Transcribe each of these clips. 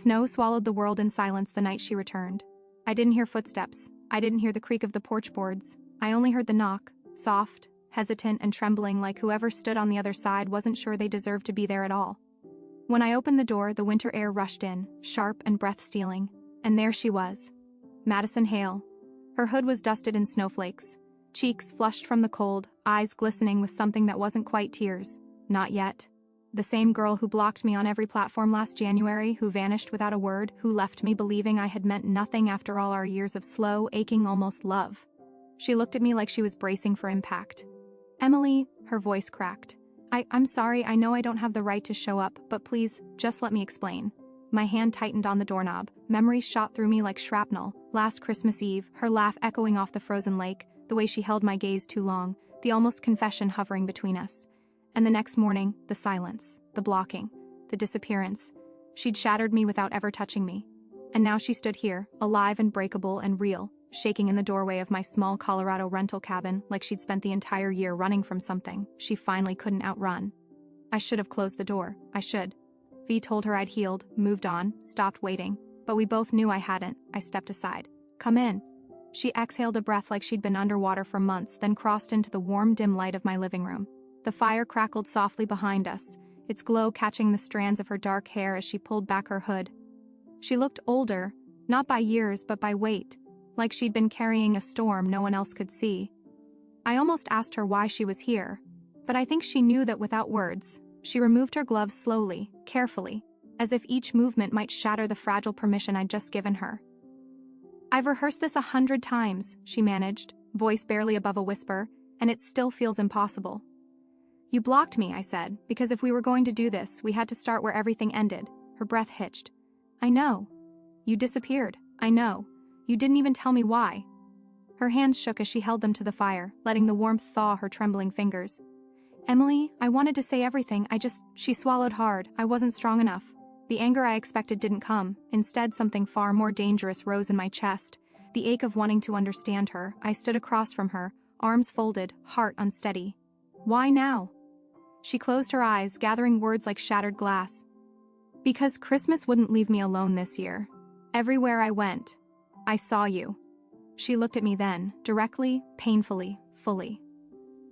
Snow swallowed the world in silence the night she returned. I didn't hear footsteps. I didn't hear the creak of the porch boards. I only heard the knock, soft, hesitant and trembling, like whoever stood on the other side wasn't sure they deserved to be there at all. When I opened the door, the winter air rushed in, sharp and breath-stealing. And there she was. Madison Hale. Her hood was dusted in snowflakes, cheeks flushed from the cold, eyes glistening with something that wasn't quite tears. Not yet. The same girl who blocked me on every platform last January, who vanished without a word, who left me believing I had meant nothing after all our years of slow, aching almost love. She looked at me like she was bracing for impact. "Emily," her voice cracked. I'm sorry, I know I don't have the right to show up, but please, just let me explain." My hand tightened on the doorknob. Memories shot through me like shrapnel. Last Christmas Eve, her laugh echoing off the frozen lake, the way she held my gaze too long, the almost confession hovering between us. And the next morning, the silence, the blocking, the disappearance. She'd shattered me without ever touching me. And now she stood here, alive and breakable and real, shaking in the doorway of my small Colorado rental cabin like she'd spent the entire year running from something she finally couldn't outrun. I should have closed the door. I should. V told her I'd healed, moved on, stopped waiting, but we both knew I hadn't. I stepped aside. "Come in." She exhaled a breath like she'd been underwater for months, then crossed into the warm, dim light of my living room. The fire crackled softly behind us, its glow catching the strands of her dark hair as she pulled back her hood. She looked older, not by years but by weight, like she'd been carrying a storm no one else could see. I almost asked her why she was here, but I think she knew that without words. She removed her gloves slowly, carefully, as if each movement might shatter the fragile permission I'd just given her. "I've rehearsed this 100 times, she managed, voice barely above a whisper, "and it still feels impossible." "You blocked me," I said, "because if we were going to do this, we had to start where everything ended." Her breath hitched. "I know. You disappeared. I know. You didn't even tell me why." Her hands shook as she held them to the fire, letting the warmth thaw her trembling fingers. "Emily, I wanted to say everything, She swallowed hard. I wasn't strong enough. The anger I expected didn't come. Instead, something far more dangerous rose in my chest. The ache of wanting to understand her. I stood across from her, arms folded, heart unsteady. "Why now?" She closed her eyes, gathering words like shattered glass. "Because Christmas wouldn't leave me alone this year. Everywhere I went, I saw you." She looked at me then, directly, painfully, fully.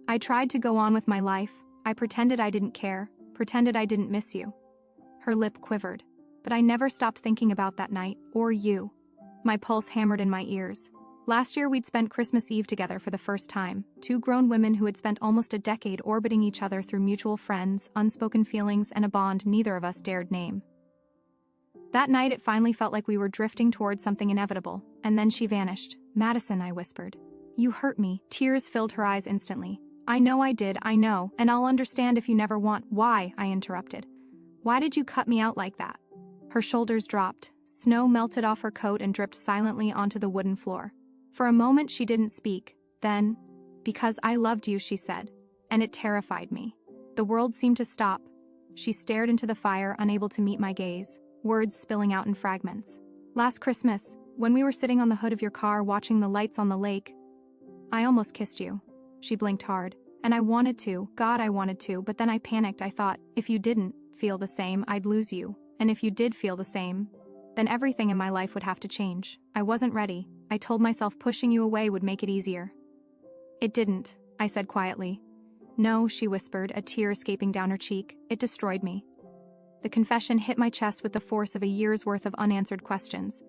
I tried to go on with my life. I pretended I didn't care, pretended I didn't miss you. Her lip quivered. But I never stopped thinking about that night, or you. My pulse hammered in my ears. Last year we'd spent Christmas Eve together for the first time, two grown women who had spent almost a decade orbiting each other through mutual friends, unspoken feelings, and a bond neither of us dared name. That night it finally felt like we were drifting towards something inevitable, and then she vanished. "Madison," I whispered. "You hurt me." Tears filled her eyes instantly. "I know I did, I know, and I'll understand if you never want." "Why?" I interrupted. "Why did you cut me out like that?" Her shoulders dropped. Snow melted off her coat and dripped silently onto the wooden floor. For a moment she didn't speak. Then, "Because I loved you," she said, and it terrified me. The world seemed to stop. She stared into the fire, unable to meet my gaze, words spilling out in fragments. "Last Christmas, when we were sitting on the hood of your car watching the lights on the lake, I almost kissed you." She blinked hard. "And I wanted to, God, I wanted to, but then I panicked. I thought, if you didn't feel the same, I'd lose you. And if you did feel the same, then everything in my life would have to change. I wasn't ready. I told myself pushing you away would make it easier." "It didn't," I said quietly. "No," she whispered, a tear escaping down her cheek. "It destroyed me." The confession hit my chest with the force of a year's worth of unanswered questions.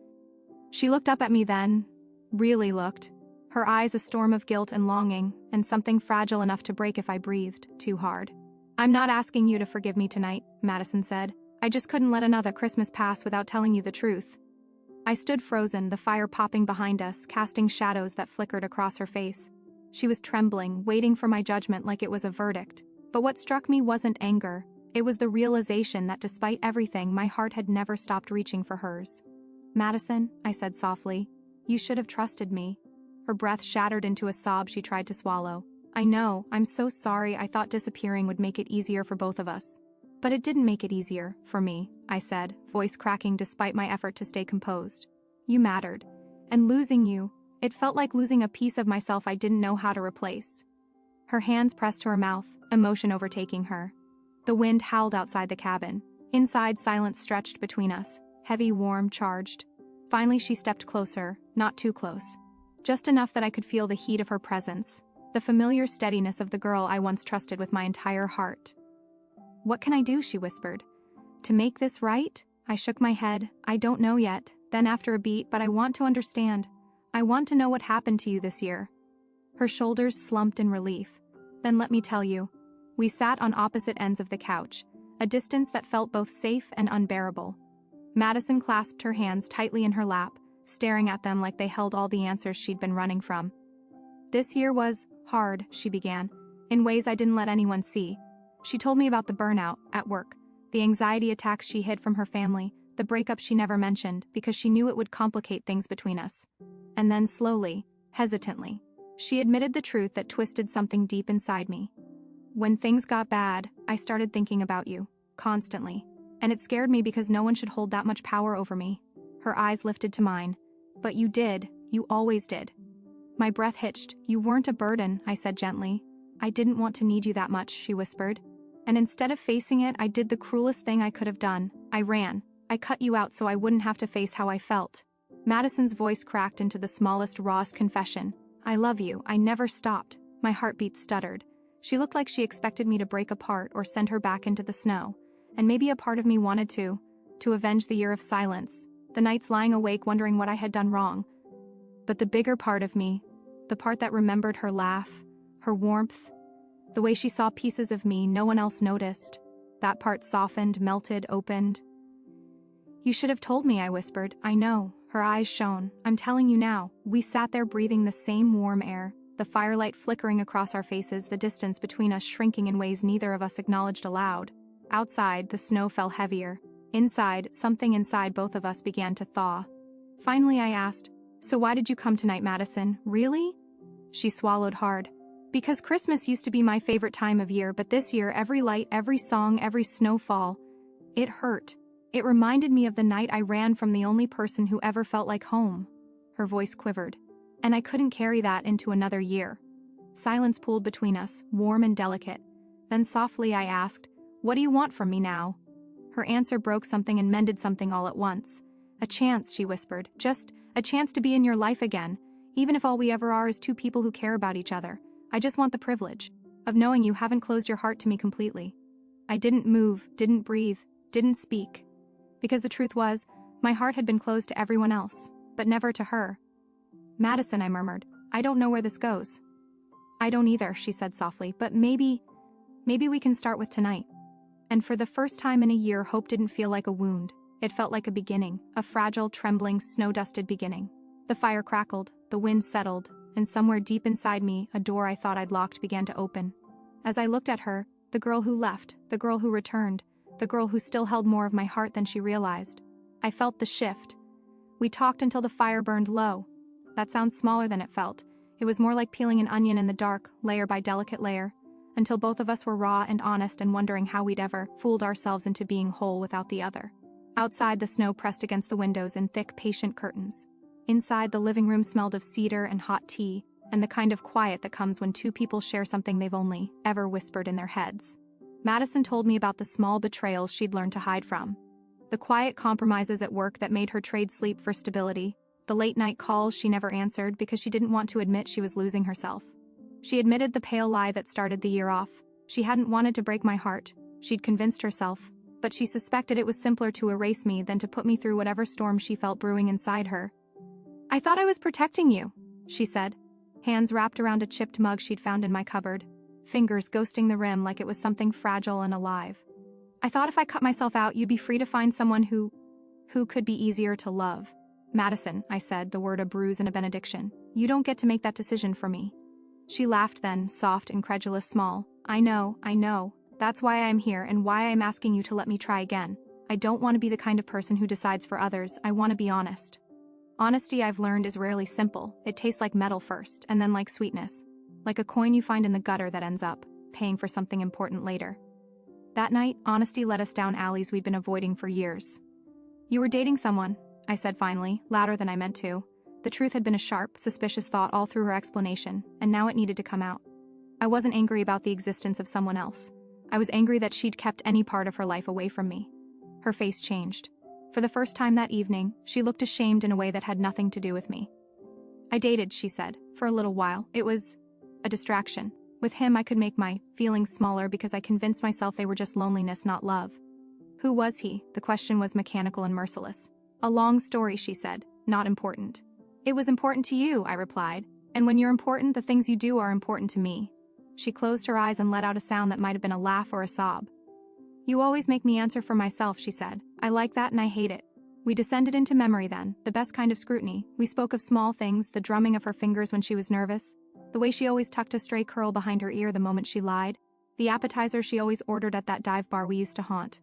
She looked up at me then, really looked. Her eyes a storm of guilt and longing, and something fragile enough to break if I breathed too hard. "I'm not asking you to forgive me tonight," Madison said. "I just couldn't let another Christmas pass without telling you the truth." I stood frozen, the fire popping behind us, casting shadows that flickered across her face. She was trembling, waiting for my judgment like it was a verdict. But what struck me wasn't anger. It was the realization that despite everything, my heart had never stopped reaching for hers. "Madison," I said softly, "you should have trusted me." Her breath shattered into a sob she tried to swallow. "I know, I'm so sorry. I thought disappearing would make it easier for both of us." "But it didn't make it easier, for me," I said, voice cracking despite my effort to stay composed. "You mattered. And losing you, it felt like losing a piece of myself I didn't know how to replace." Her hands pressed to her mouth, emotion overtaking her. The wind howled outside the cabin. Inside, silence stretched between us, heavy, warm, charged. Finally, she stepped closer, not too close. Just enough that I could feel the heat of her presence, the familiar steadiness of the girl I once trusted with my entire heart. "What can I do?" she whispered. "To make this right?" I shook my head. "I don't know yet." Then after a beat, "But I want to understand. I want to know what happened to you this year." Her shoulders slumped in relief. "Then let me tell you." We sat on opposite ends of the couch, a distance that felt both safe and unbearable. Madison clasped her hands tightly in her lap, staring at them like they held all the answers she'd been running from. "This year was hard," she began, "in ways I didn't let anyone see." She told me about the burnout at work, the anxiety attacks she hid from her family, the breakup she never mentioned because she knew it would complicate things between us. And then slowly, hesitantly, she admitted the truth that twisted something deep inside me. "When things got bad, I started thinking about you, constantly. And it scared me because no one should hold that much power over me." Her eyes lifted to mine. "But you did, you always did." My breath hitched. "You weren't a burden," I said gently. "I didn't want to need you that much," she whispered. "And instead of facing it, I did the cruelest thing I could have done. I ran. I cut you out so I wouldn't have to face how I felt." Madison's voice cracked into the smallest, rawest confession. "I love you. I never stopped." My heartbeat stuttered. She looked like she expected me to break apart or send her back into the snow. And maybe a part of me wanted to avenge the year of silence, the nights lying awake wondering what I had done wrong. But the bigger part of me, the part that remembered her laugh, her warmth, the way she saw pieces of me no one else noticed, that part softened, melted, opened. "You should have told me," I whispered. "I know." Her eyes shone. "I'm telling you now." We sat there breathing the same warm air, the firelight flickering across our faces, the distance between us shrinking in ways neither of us acknowledged aloud. Outside, the snow fell heavier. Inside, something inside both of us began to thaw. Finally, I asked, "So why did you come tonight, Madison? Really?" She swallowed hard. "Because Christmas used to be my favorite time of year, but this year, every light, every song, every snowfall, it hurt. It reminded me of the night I ran from the only person who ever felt like home." Her voice quivered. "And I couldn't carry that into another year." Silence pooled between us, warm and delicate. Then softly I asked, "What do you want from me now?" Her answer broke something and mended something all at once. "A chance," she whispered. "Just a chance to be in your life again, even if all we ever are is two people who care about each other. I just want the privilege of knowing you haven't closed your heart to me completely." I didn't move, didn't breathe, didn't speak. Because the truth was, my heart had been closed to everyone else, but never to her. "Madison," I murmured, "I don't know where this goes." "I don't either," she said softly, "but maybe we can start with tonight." And for the first time in a year, hope didn't feel like a wound. It felt like a beginning, a fragile, trembling, snow-dusted beginning. The fire crackled, the wind settled, and somewhere deep inside me, a door I thought I'd locked began to open. As I looked at her, the girl who left, the girl who returned, the girl who still held more of my heart than she realized, I felt the shift. We talked until the fire burned low. That sounds smaller than it felt. It was more like peeling an onion in the dark, layer by delicate layer, until both of us were raw and honest and wondering how we'd ever fooled ourselves into being whole without the other. Outside, the snow pressed against the windows in thick, patient curtains. Inside, the living room smelled of cedar and hot tea, and the kind of quiet that comes when two people share something they've only ever whispered in their heads. Madison told me about the small betrayals she'd learned to hide from. The quiet compromises at work that made her trade sleep for stability, the late-night calls she never answered because she didn't want to admit she was losing herself. She admitted the pale lie that started the year off. She hadn't wanted to break my heart. She'd convinced herself, but she suspected it was simpler to erase me than to put me through whatever storm she felt brewing inside her. "I thought I was protecting you," she said, hands wrapped around a chipped mug she'd found in my cupboard, fingers ghosting the rim like it was something fragile and alive. "I thought if I cut myself out, you'd be free to find someone who could be easier to love." "Madison," I said, the word a bruise and a benediction, "you don't get to make that decision for me." She laughed then, soft, incredulous, small. I know. That's why I'm here and why I'm asking you to let me try again. I don't want to be the kind of person who decides for others. I want to be honest." Honesty, I've learned, is rarely simple. It tastes like metal first, and then like sweetness. Like a coin you find in the gutter that ends up paying for something important later. That night, honesty led us down alleys we'd been avoiding for years. "You were dating someone," I said finally, louder than I meant to. The truth had been a sharp, suspicious thought all through her explanation, and now it needed to come out. I wasn't angry about the existence of someone else. I was angry that she'd kept any part of her life away from me. Her face changed. For the first time that evening, she looked ashamed in a way that had nothing to do with me. I dated, she said, for a little while. It was a distraction. With him, I could make my feelings smaller because I convinced myself they were just loneliness, not love. Who was he? The question was mechanical and merciless. A long story, she said, not important. It was important to you, I replied, and when you're important, the things you do are important to me. She closed her eyes and let out a sound that might have been a laugh or a sob. You always make me answer for myself, she said. I like that and I hate it. We descended into memory then, the best kind of scrutiny. We spoke of small things, the drumming of her fingers when she was nervous, the way she always tucked a stray curl behind her ear the moment she lied, the appetizer she always ordered at that dive bar we used to haunt.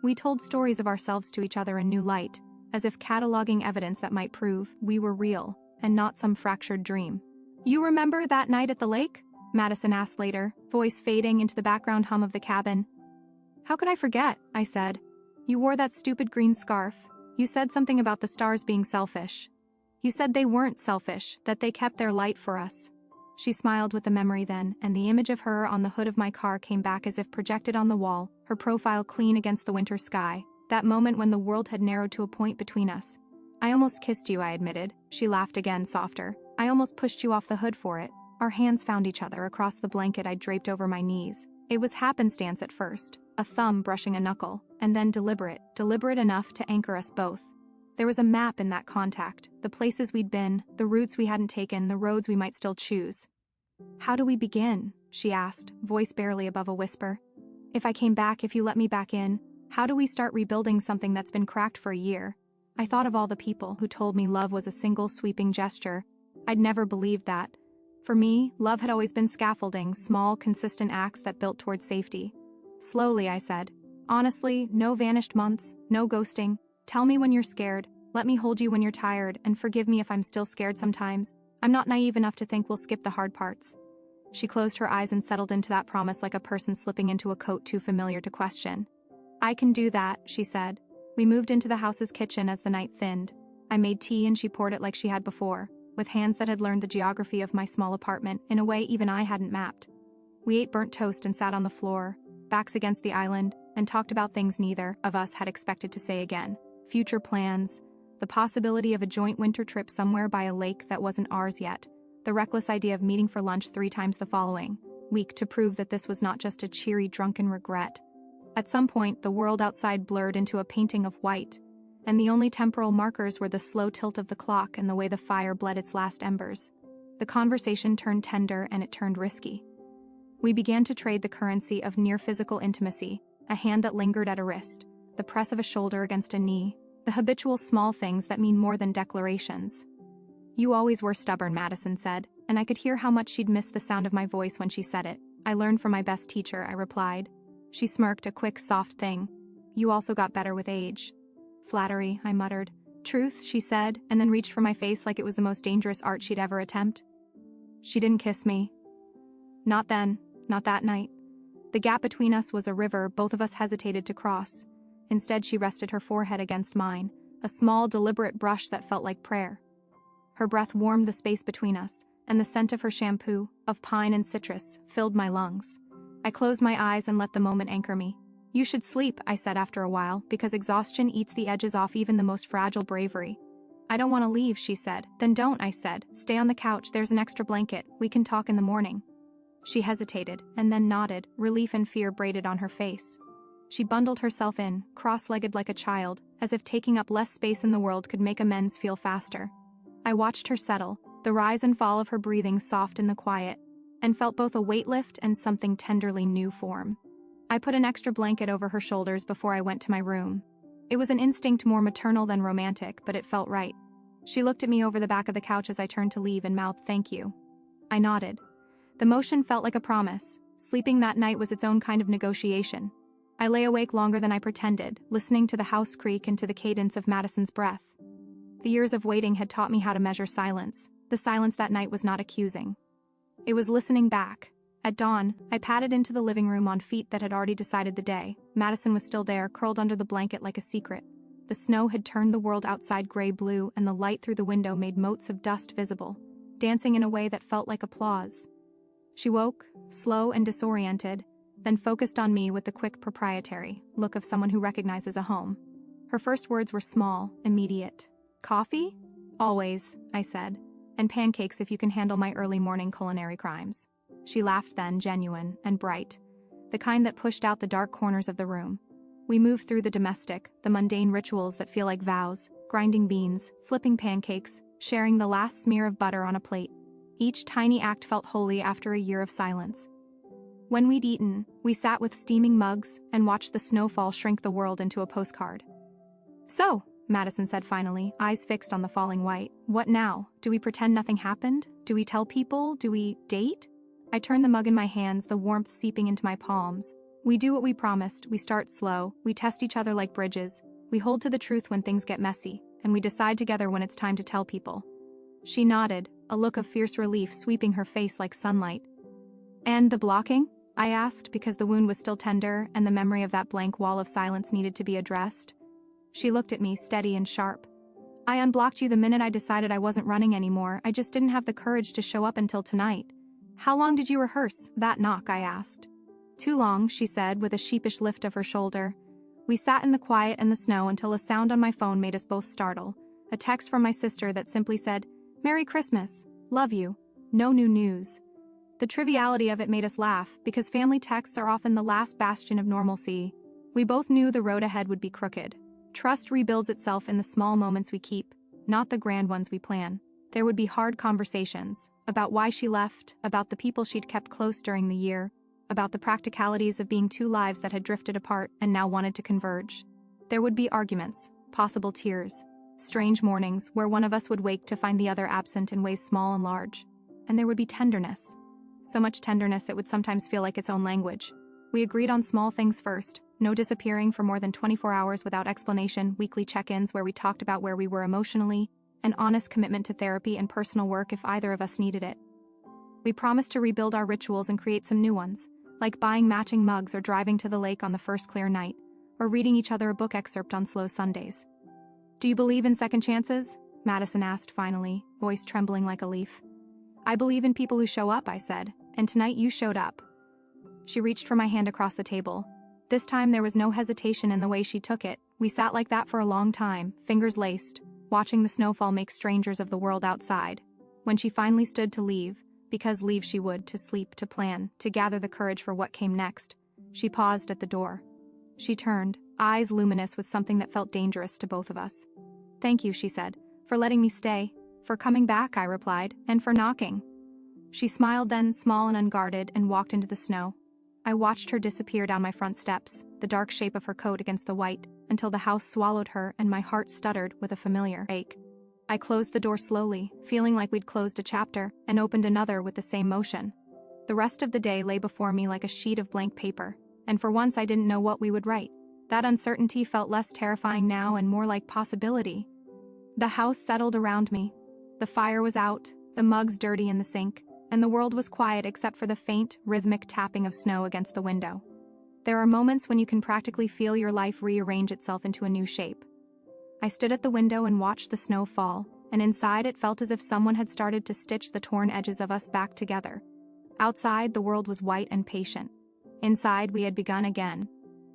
We told stories of ourselves to each other in new light, as if cataloging evidence that might prove we were real and not some fractured dream. You remember that night at the lake? Madison asked later, voice fading into the background hum of the cabin. How could I forget? I said. You wore that stupid green scarf. You said something about the stars being selfish. You said they weren't selfish, that they kept their light for us. She smiled with the memory then, and the image of her on the hood of my car came back as if projected on the wall, her profile clean against the winter sky, that moment when the world had narrowed to a point between us. I almost kissed you, I admitted. She laughed again, softer. I almost pushed you off the hood for it. Our hands found each other across the blanket I'd draped over my knees. It was happenstance at first, a thumb brushing a knuckle, and then deliberate enough to anchor us both. There was a map in that contact, the places we'd been, the routes we hadn't taken, the roads we might still choose. How do we begin? She asked, voice barely above a whisper. If I came back, if you let me back in, how do we start rebuilding something that's been cracked for a year? I thought of all the people who told me love was a single sweeping gesture. I'd never believed that. For me, love had always been scaffolding, small, consistent acts that built towards safety. Slowly, I said. Honestly, no vanished months, no ghosting. Tell me when you're scared, let me hold you when you're tired, and forgive me if I'm still scared sometimes. I'm not naive enough to think we'll skip the hard parts. She closed her eyes and settled into that promise like a person slipping into a coat too familiar to question. I can do that, she said. We moved into the house's kitchen as the night thinned. I made tea and she poured it like she had before, with hands that had learned the geography of my small apartment in a way even I hadn't mapped. We ate burnt toast and sat on the floor, backs against the island, and talked about things neither of us had expected to say again. Future plans, the possibility of a joint winter trip somewhere by a lake that wasn't ours yet, the reckless idea of meeting for lunch 3 times the following week to prove that this was not just a cheery, drunken regret. At some point, the world outside blurred into a painting of white, and the only temporal markers were the slow tilt of the clock and the way the fire bled its last embers. The conversation turned tender and it turned risky. We began to trade the currency of near physical intimacy, a hand that lingered at a wrist, the press of a shoulder against a knee, the habitual small things that mean more than declarations. You always were stubborn, Madison said, and I could hear how much she'd missed the sound of my voice when she said it. I learned from my best teacher, I replied. She smirked, a quick, soft thing. You also got better with age. Flattery, I muttered. Truth, she said, and then reached for my face like it was the most dangerous art she'd ever attempt. She didn't kiss me. Not then, not that night. The gap between us was a river both of us hesitated to cross. Instead, she rested her forehead against mine, a small, deliberate brush that felt like prayer. Her breath warmed the space between us, and the scent of her shampoo, of pine and citrus, filled my lungs. I closed my eyes and let the moment anchor me. You should sleep, I said after a while, because exhaustion eats the edges off even the most fragile bravery. I don't want to leave, she said. Then don't, I said. Stay on the couch, there's an extra blanket, we can talk in the morning. She hesitated, and then nodded, relief and fear braided on her face. She bundled herself in, cross-legged like a child, as if taking up less space in the world could make amends feel faster. I watched her settle, the rise and fall of her breathing soft in the quiet, and felt both a weight lift and something tenderly new form. I put an extra blanket over her shoulders before I went to my room. It was an instinct more maternal than romantic, but it felt right. She looked at me over the back of the couch as I turned to leave and mouthed, "Thank you." I nodded. The motion felt like a promise. Sleeping that night was its own kind of negotiation. I lay awake longer than I pretended, listening to the house creak and to the cadence of Madison's breath. The years of waiting had taught me how to measure silence. The silence that night was not accusing. It was listening back. At dawn, I padded into the living room on feet that had already decided the day. Madison was still there, curled under the blanket like a secret. The snow had turned the world outside gray-blue, and the light through the window made motes of dust visible, dancing in a way that felt like applause. She woke, slow and disoriented, then focused on me with the quick proprietary look of someone who recognizes a home. Her first words were small, immediate. Coffee? Always, I said. And pancakes if you can handle my early morning culinary crimes. She laughed then, genuine and bright. The kind that pushed out the dark corners of the room. We moved through the domestic, the mundane rituals that feel like vows, grinding beans, flipping pancakes, sharing the last smear of butter on a plate. Each tiny act felt holy after a year of silence. When we'd eaten, we sat with steaming mugs and watched the snowfall shrink the world into a postcard. So, Madison said finally, eyes fixed on the falling white, what now? Do we pretend nothing happened? Do we tell people? Do we date? I turned the mug in my hands, the warmth seeping into my palms. We do what we promised, we start slow, we test each other like bridges, we hold to the truth when things get messy, and we decide together when it's time to tell people. She nodded, a look of fierce relief sweeping her face like sunlight. And the blocking? I asked, because the wound was still tender and the memory of that blank wall of silence needed to be addressed. She looked at me, steady and sharp. I unblocked you the minute I decided I wasn't running anymore, I just didn't have the courage to show up until tonight. How long did you rehearse that knock? I asked. Too long, she said, with a sheepish lift of her shoulder. We sat in the quiet and the snow until a sound on my phone made us both startle. A text from my sister that simply said, Merry Christmas, love you, no new news. The triviality of it made us laugh, because family texts are often the last bastion of normalcy. We both knew the road ahead would be crooked. Trust rebuilds itself in the small moments we keep, not the grand ones we plan. There would be hard conversations, about why she left, about the people she'd kept close during the year, about the practicalities of being two lives that had drifted apart and now wanted to converge. There would be arguments, possible tears, strange mornings where one of us would wake to find the other absent in ways small and large. And there would be tenderness. So much tenderness it would sometimes feel like its own language. We agreed on small things first, no disappearing for more than 24 hours without explanation, weekly check-ins where we talked about where we were emotionally, an honest commitment to therapy and personal work if either of us needed it. We promised to rebuild our rituals and create some new ones, like buying matching mugs or driving to the lake on the first clear night, or reading each other a book excerpt on slow Sundays. Do you believe in second chances? Madison asked finally, voice trembling like a leaf. I believe in people who show up, I said, and tonight you showed up. She reached for my hand across the table. This time there was no hesitation in the way she took it. We sat like that for a long time, fingers laced, watching the snowfall make strangers of the world outside. When she finally stood to leave, because leave she would, to sleep, to plan, to gather the courage for what came next, she paused at the door. She turned, eyes luminous with something that felt dangerous to both of us. Thank you, she said, for letting me stay. For coming back, I replied, and for knocking. She smiled then, small and unguarded, and walked into the snow. I watched her disappear down my front steps, the dark shape of her coat against the white, until the house swallowed her and my heart stuttered with a familiar ache. I closed the door slowly, feeling like we'd closed a chapter, and opened another with the same motion. The rest of the day lay before me like a sheet of blank paper, and for once I didn't know what we would write. That uncertainty felt less terrifying now and more like possibility. The house settled around me. The fire was out, the mugs dirty in the sink, and the world was quiet except for the faint, rhythmic tapping of snow against the window. There are moments when you can practically feel your life rearrange itself into a new shape. I stood at the window and watched the snow fall, and inside it felt as if someone had started to stitch the torn edges of us back together. Outside, the world was white and patient. Inside, we had begun again.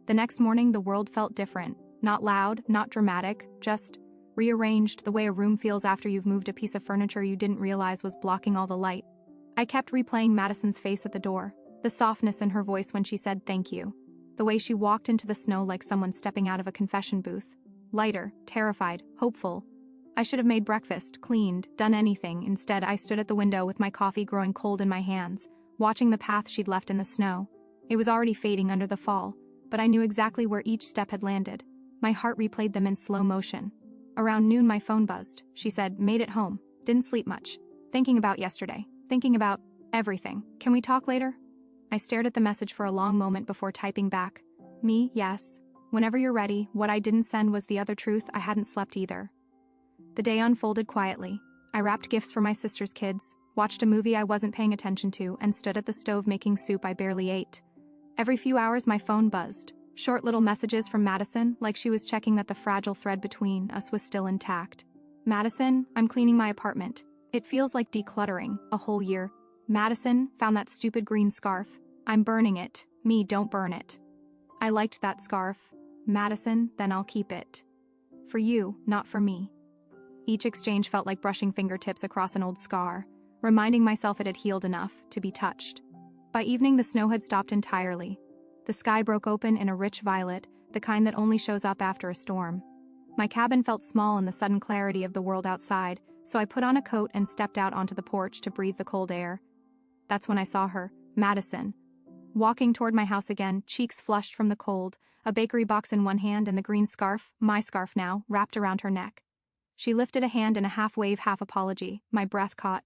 The next morning, the world felt different. Not loud, not dramatic, just rearranged the way a room feels after you've moved a piece of furniture you didn't realize was blocking all the light. I kept replaying Madison's face at the door, the softness in her voice when she said thank you, the way she walked into the snow like someone stepping out of a confession booth. Lighter, terrified, hopeful. I should have made breakfast, cleaned, done anything. Instead, I stood at the window with my coffee growing cold in my hands, watching the path she'd left in the snow. It was already fading under the fall, but I knew exactly where each step had landed. My heart replayed them in slow motion. Around noon my phone buzzed. She said, made it home. Didn't sleep much. Thinking about yesterday. Thinking about everything. Can we talk later? I stared at the message for a long moment before typing back. Me, yes. Whenever you're ready. What I didn't send was the other truth. I hadn't slept either. The day unfolded quietly. I wrapped gifts for my sister's kids, watched a movie I wasn't paying attention to, and stood at the stove making soup I barely ate. Every few hours my phone buzzed. Short little messages from Madison, like she was checking that the fragile thread between us was still intact. Madison, I'm cleaning my apartment. It feels like decluttering, a whole year. Madison, found that stupid green scarf. I'm burning it. Me, don't burn it. I liked that scarf. Madison, then I'll keep it. For you, not for me. Each exchange felt like brushing fingertips across an old scar, reminding myself it had healed enough to be touched. By evening, the snow had stopped entirely. The sky broke open in a rich violet, the kind that only shows up after a storm. My cabin felt small in the sudden clarity of the world outside, so I put on a coat and stepped out onto the porch to breathe the cold air. That's when I saw her, Madison, walking toward my house again, cheeks flushed from the cold, a bakery box in one hand and the green scarf, my scarf now, wrapped around her neck. She lifted a hand in a half-wave, half-apology. My breath caught.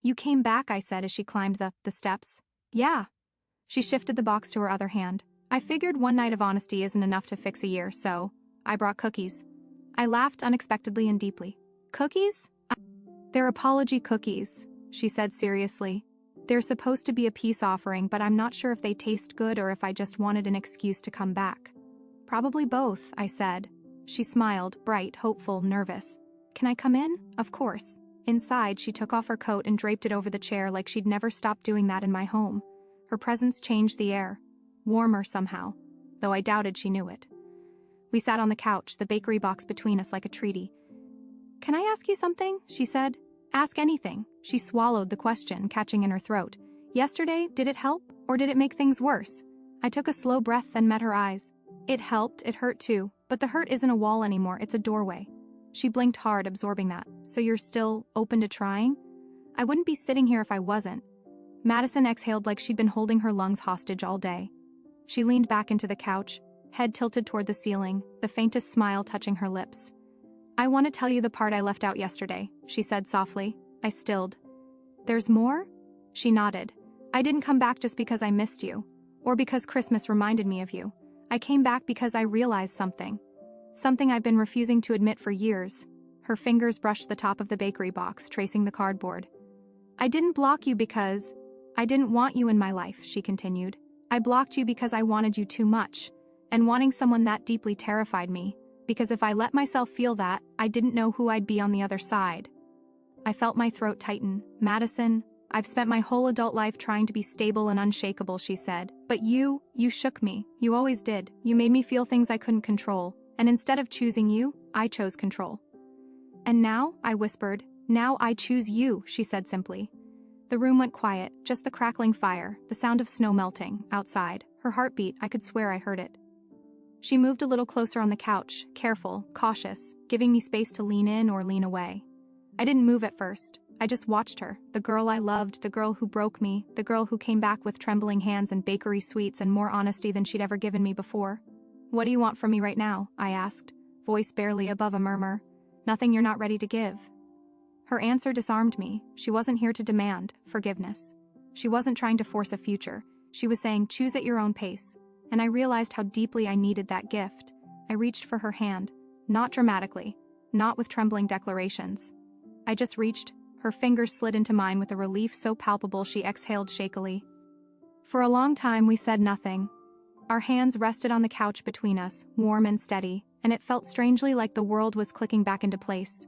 "You came back," I said as she climbed the steps. "Yeah." She shifted the box to her other hand. "I figured one night of honesty isn't enough to fix a year, so I brought cookies." I laughed unexpectedly and deeply. "Cookies?" "They're apology cookies," she said seriously. "They're supposed to be a peace offering, but I'm not sure if they taste good or if I just wanted an excuse to come back." "Probably both," I said. She smiled, bright, hopeful, nervous. "Can I come in?" "Of course." Inside, she took off her coat and draped it over the chair like she'd never stopped doing that in my home. Her presence changed the air. Warmer somehow, though I doubted she knew it. We sat on the couch, the bakery box between us like a treaty. "Can I ask you something?" she said. "Ask anything." She swallowed the question, catching in her throat. "Yesterday, did it help, or did it make things worse?" I took a slow breath, then met her eyes. "It helped, it hurt too, but the hurt isn't a wall anymore, it's a doorway." She blinked hard, absorbing that. "So you're still open to trying?" "I wouldn't be sitting here if I wasn't." Madison exhaled like she'd been holding her lungs hostage all day. She leaned back into the couch, head tilted toward the ceiling, the faintest smile touching her lips. "I want to tell you the part I left out yesterday," she said softly. I stilled. "There's more?" She nodded. "I didn't come back just because I missed you, or because Christmas reminded me of you. I came back because I realized something. Something I've been refusing to admit for years." Her fingers brushed the top of the bakery box, tracing the cardboard. "I didn't block you because I didn't want you in my life," she continued. "I blocked you because I wanted you too much, and wanting someone that deeply terrified me, because if I let myself feel that, I didn't know who I'd be on the other side." I felt my throat tighten. "Madison, I've spent my whole adult life trying to be stable and unshakable," she said. "But you shook me. You always did. You made me feel things I couldn't control. And instead of choosing you, I chose control." "And now," I whispered, "now I choose you," she said simply. The room went quiet, just the crackling fire, the sound of snow melting, outside. Her heartbeat, I could swear I heard it. She moved a little closer on the couch, careful, cautious, giving me space to lean in or lean away. I didn't move at first. I just watched her, the girl I loved, the girl who broke me, the girl who came back with trembling hands and bakery sweets and more honesty than she'd ever given me before. "What do you want from me right now?" I asked, voice barely above a murmur. "Nothing you're not ready to give." Her answer disarmed me. She wasn't here to demand forgiveness. She wasn't trying to force a future. She was saying, "Choose at your own pace." And I realized how deeply I needed that gift. I reached for her hand, not dramatically, not with trembling declarations. I just reached. Her fingers slid into mine with a relief so palpable she exhaled shakily. For a long time we said nothing. Our hands rested on the couch between us, warm and steady, and it felt strangely like the world was clicking back into place.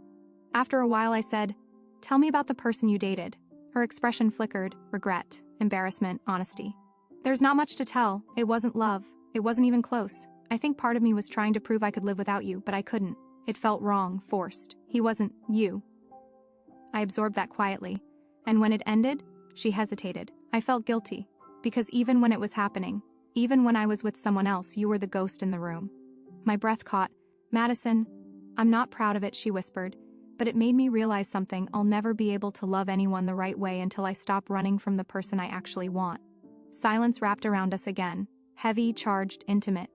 After a while I said, "Tell me about the person you dated." Her expression flickered, regret, embarrassment, honesty. "There's not much to tell. It wasn't love. It wasn't even close. I think part of me was trying to prove I could live without you, but I couldn't. It felt wrong, forced. He wasn't you." I absorbed that quietly, and when it ended, she hesitated. I felt guilty, because even when it was happening, even when I was with someone else, you were the ghost in the room. My breath caught. "Madison, I'm not proud of it," she whispered, "but it made me realize something. I'll never be able to love anyone the right way until I stop running from the person I actually want." Silence wrapped around us again, heavy, charged, intimate.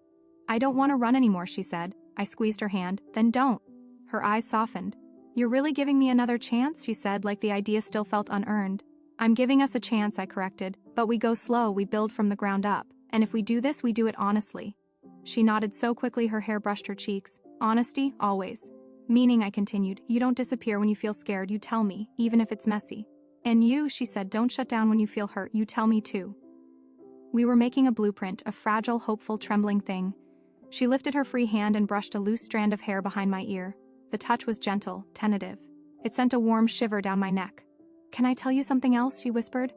"I don't want to run anymore," she said. I squeezed her hand. "Then don't." Her eyes softened. "You're really giving me another chance?" she said, like the idea still felt unearned. "I'm giving us a chance," I corrected, "but we go slow, we build from the ground up, and if we do this, we do it honestly." She nodded so quickly her hair brushed her cheeks. "Honesty, always." "Meaning," I continued, "you don't disappear when you feel scared, you tell me, even if it's messy." "And you," she said, "don't shut down when you feel hurt, you tell me too." We were making a blueprint, a fragile, hopeful, trembling thing. She lifted her free hand and brushed a loose strand of hair behind my ear. The touch was gentle, tentative. It sent a warm shiver down my neck. "Can I tell you something else?" she whispered.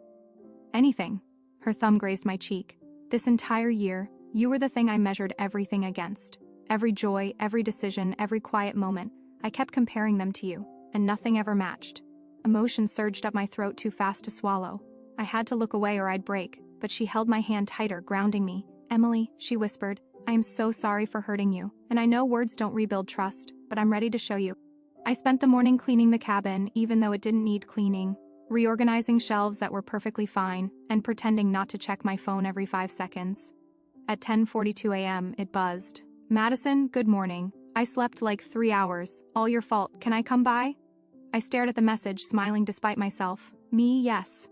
"Anything." Her thumb grazed my cheek. "This entire year, you were the thing I measured everything against. Every joy, every decision, every quiet moment, I kept comparing them to you, and nothing ever matched. Emotion surged up my throat too fast to swallow. I had to look away or I'd break, but she held my hand tighter, grounding me. Emily, she whispered, I am so sorry for hurting you, and I know words don't rebuild trust, but I'm ready to show you. I spent the morning cleaning the cabin, even though it didn't need cleaning, reorganizing shelves that were perfectly fine, and pretending not to check my phone every 5 seconds. At 10:42 a.m., it buzzed. Madison, good morning. I slept like 3 hours. All your fault. Can I come by? I stared at the message, smiling despite myself. Me, yes.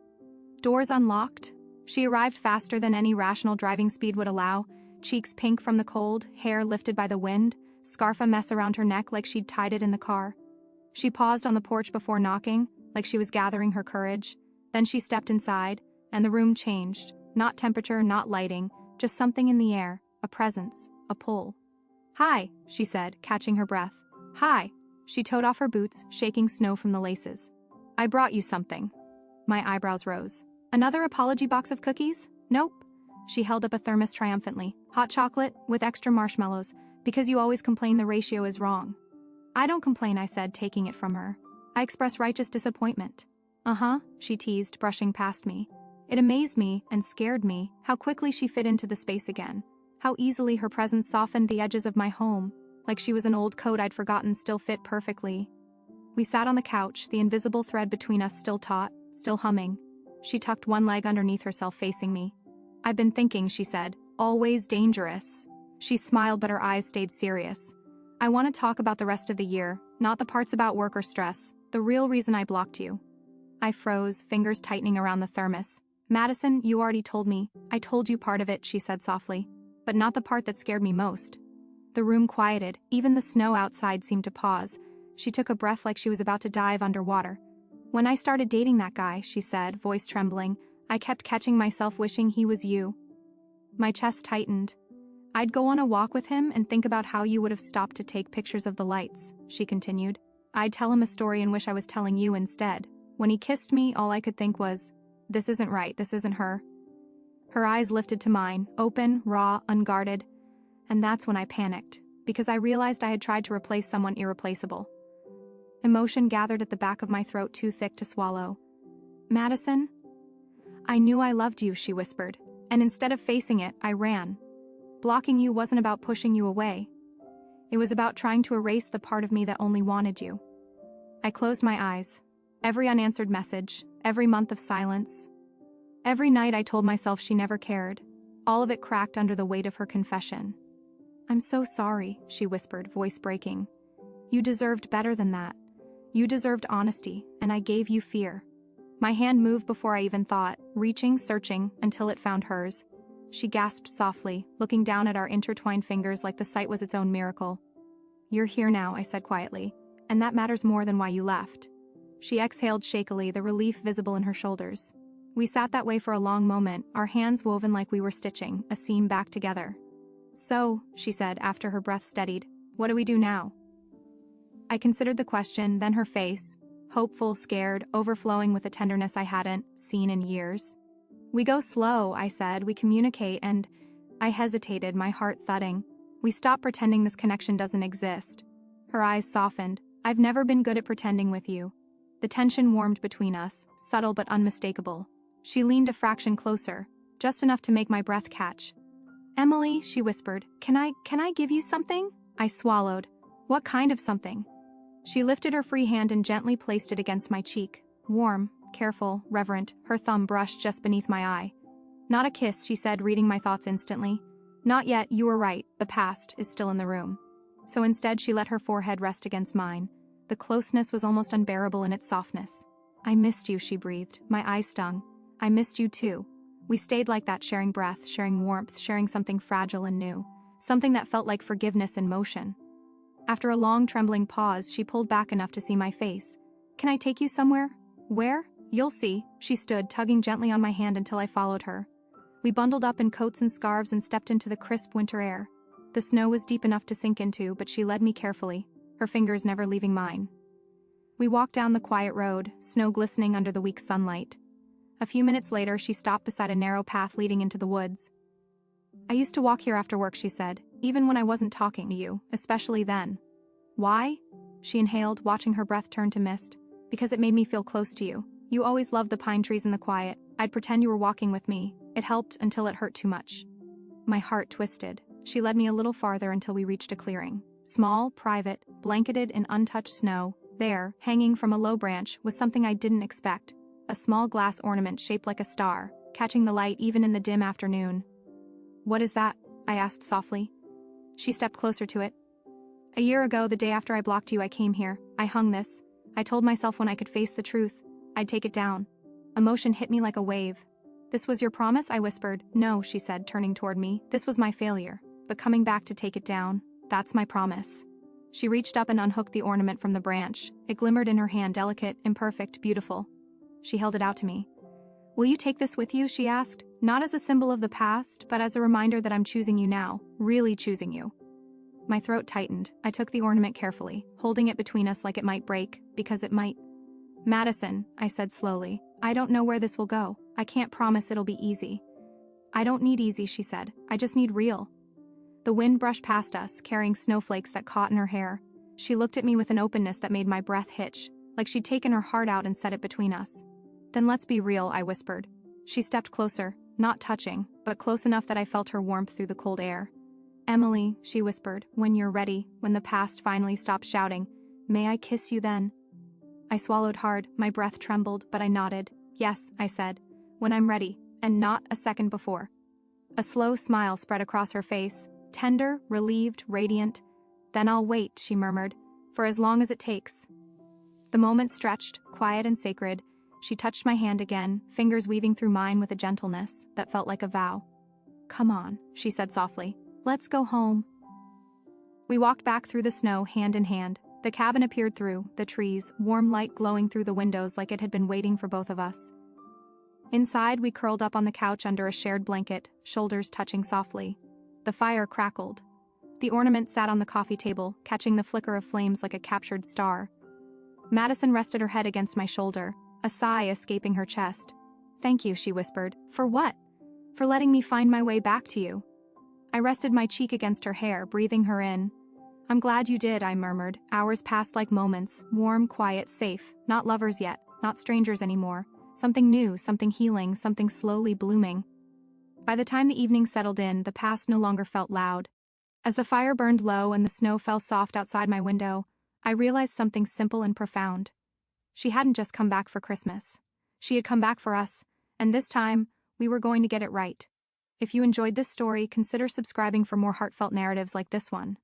Doors unlocked. She arrived faster than any rational driving speed would allow, cheeks pink from the cold, hair lifted by the wind, scarf a mess around her neck like she'd tied it in the car. She paused on the porch before knocking, like she was gathering her courage. Then she stepped inside, and the room changed. Not temperature, not lighting, just something in the air, a presence, a pull. Hi, she said, catching her breath. Hi. She toed off her boots, shaking snow from the laces. I brought you something. My eyebrows rose. Another apology box of cookies? Nope. She held up a thermos triumphantly. Hot chocolate, with extra marshmallows, because you always complain the ratio is wrong. I don't complain, I said, taking it from her. I express righteous disappointment. She teased, brushing past me. It amazed me, and scared me, how quickly she fit into the space again. How easily her presence softened the edges of my home, like she was an old coat I'd forgotten still fit perfectly. We sat on the couch, the invisible thread between us still taut, still humming. She tucked one leg underneath herself, facing me. I've been thinking, she said. Always dangerous. She smiled, but her eyes stayed serious. I want to talk about the rest of the year, not the parts about work or stress, the real reason I blocked you. I froze, fingers tightening around the thermos. Madison, you already told me. I told you part of it, she said softly. But not the part that scared me most. The room quieted, even the snow outside seemed to pause. She took a breath like she was about to dive underwater. When I started dating that guy, she said, voice trembling, I kept catching myself wishing he was you. My chest tightened. I'd go on a walk with him and think about how you would have stopped to take pictures of the lights, she continued. I'd tell him a story and wish I was telling you instead. When he kissed me, all I could think was, this isn't right, this isn't her. Her eyes lifted to mine, open, raw, unguarded. And that's when I panicked, because I realized I had tried to replace someone irreplaceable. Emotion gathered at the back of my throat, too thick to swallow. Madison? I knew I loved you, she whispered, and instead of facing it, I ran. Blocking you wasn't about pushing you away. It was about trying to erase the part of me that only wanted you. I closed my eyes. Every unanswered message, every month of silence. Every night I told myself she never cared. All of it cracked under the weight of her confession. I'm so sorry, she whispered, voice breaking. You deserved better than that. You deserved honesty, and I gave you fear. My hand moved before I even thought, reaching, searching, until it found hers. She gasped softly, looking down at our intertwined fingers like the sight was its own miracle. You're here now, I said quietly, and that matters more than why you left. She exhaled shakily, the relief visible in her shoulders. We sat that way for a long moment, our hands woven like we were stitching a seam back together. So, she said after her breath steadied, what do we do now? I considered the question, then her face, hopeful, scared, overflowing with a tenderness I hadn't seen in years. We go slow, I said, we communicate, and I hesitated, my heart thudding. We stop pretending this connection doesn't exist. Her eyes softened. I've never been good at pretending with you. The tension warmed between us, subtle but unmistakable. She leaned a fraction closer, just enough to make my breath catch. Emily, she whispered, can I give you something? I swallowed. What kind of something? She lifted her free hand and gently placed it against my cheek. Warm, careful, reverent, her thumb brushed just beneath my eye. Not a kiss, she said, reading my thoughts instantly. Not yet, you were right, the past is still in the room. So instead she let her forehead rest against mine. The closeness was almost unbearable in its softness. I missed you, she breathed, my eyes stung. I missed you too. We stayed like that, sharing breath, sharing warmth, sharing something fragile and new. Something that felt like forgiveness in motion. After a long trembling pause, she pulled back enough to see my face. Can I take you somewhere? Where? You'll see. She stood, tugging gently on my hand until I followed her. We bundled up in coats and scarves and stepped into the crisp winter air. The snow was deep enough to sink into, but she led me carefully, her fingers never leaving mine. We walked down the quiet road, snow glistening under the weak sunlight. A few minutes later, she stopped beside a narrow path leading into the woods. I used to walk here after work, she said. even when I wasn't talking to you, especially then. Why? She inhaled, watching her breath turn to mist. Because it made me feel close to you. You always loved the pine trees and the quiet. I'd pretend you were walking with me. It helped until it hurt too much. My heart twisted. She led me a little farther until we reached a clearing. Small, private, blanketed in untouched snow. There, hanging from a low branch, was something I didn't expect. A small glass ornament shaped like a star, catching the light even in the dim afternoon. What is that? I asked softly. She stepped closer to it. A year ago, the day after I blocked you, I came here. I hung this. I told myself when I could face the truth, I'd take it down. Emotion hit me like a wave. This was your promise? I whispered. No, she said, turning toward me. This was my failure. But coming back to take it down, that's my promise. She reached up and unhooked the ornament from the branch. It glimmered in her hand, delicate, imperfect, beautiful. She held it out to me. Will you take this with you? She asked. Not as a symbol of the past, but as a reminder that I'm choosing you now, really choosing you. My throat tightened. I took the ornament carefully, holding it between us like it might break, because it might. Madison, I said slowly, I don't know where this will go. I can't promise it'll be easy. I don't need easy, she said. I just need real. The wind brushed past us, carrying snowflakes that caught in her hair. She looked at me with an openness that made my breath hitch, like she'd taken her heart out and set it between us. Then let's be real, I whispered. She stepped closer, not touching, but close enough that I felt her warmth through the cold air. Emily, she whispered, when you're ready, when the past finally stops shouting, may I kiss you then? I swallowed hard, my breath trembled, but I nodded. Yes, I said, when I'm ready, and not a second before. A slow smile spread across her face, tender, relieved, radiant. Then I'll wait, she murmured, for as long as it takes. The moment stretched, quiet and sacred. She touched my hand again, fingers weaving through mine with a gentleness that felt like a vow. Come on, she said softly. Let's go home. We walked back through the snow, hand in hand. The cabin appeared through the trees, warm light glowing through the windows like it had been waiting for both of us. Inside, we curled up on the couch under a shared blanket, shoulders touching softly. The fire crackled. The ornament sat on the coffee table, catching the flicker of flames like a captured star. Madison rested her head against my shoulder, a sigh escaping her chest. Thank you, she whispered. For what? For letting me find my way back to you. I rested my cheek against her hair, breathing her in. I'm glad you did, I murmured. Hours passed like moments, warm, quiet, safe, not lovers yet, not strangers anymore. Something new, something healing, something slowly blooming. By the time the evening settled in, the past no longer felt loud. As the fire burned low and the snow fell soft outside my window, I realized something simple and profound. She hadn't just come back for Christmas. She had come back for us, and this time, we were going to get it right. If you enjoyed this story, consider subscribing for more heartfelt narratives like this one.